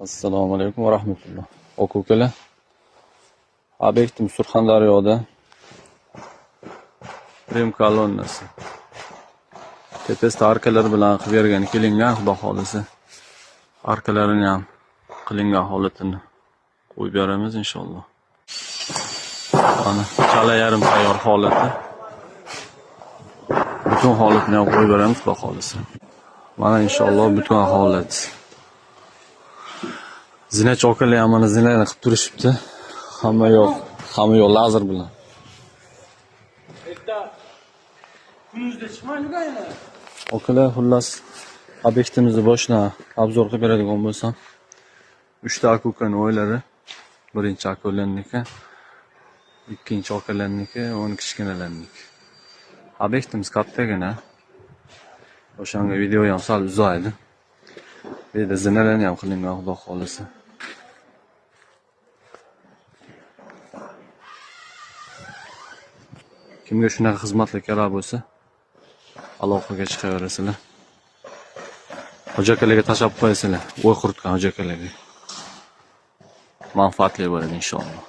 Assalomu alaykum va rahmatulloh. Aka-ukalar, obyektim Surxondaryoda. Rim kolonnasi. Tepasida arkalar bilan qilib bergan kelingan, xudo xolisa. Arkalarini ham qilingan holatini qo'yib beramiz inshaalloh. Mana chala yarim tayyor holati. Butun holatini ham qo'yib beramiz, xudo xolisa. Mana inshaalloh butun holat. Zinachi okalar ham mana zinalarni qilib turishibdi. Hamma yo'q lazer bilan. Kunuzda chiqmaydi yana. Okalar, xullas obyektimizni boshdan obzor qilib beradigan bo'lsam, 3 ta aka-ukaning o'ylari, birinchi aka-ularniki, ikkinchi akalarniki, o'n kichkinalarniki. Obyektimiz kattagina. O'shanga video ham sal uzaydi. Bu yerda zinalarni ham qilingan, xudo xolisa. Kimga shunaqa xizmatlar kerak bo'lsa, aloqaga chiqaverasizlar. Hojakalarga tashab qo'yasizlar. O'y quritgan hojakalarga. Manfaatli bo'ladi inshaalloh.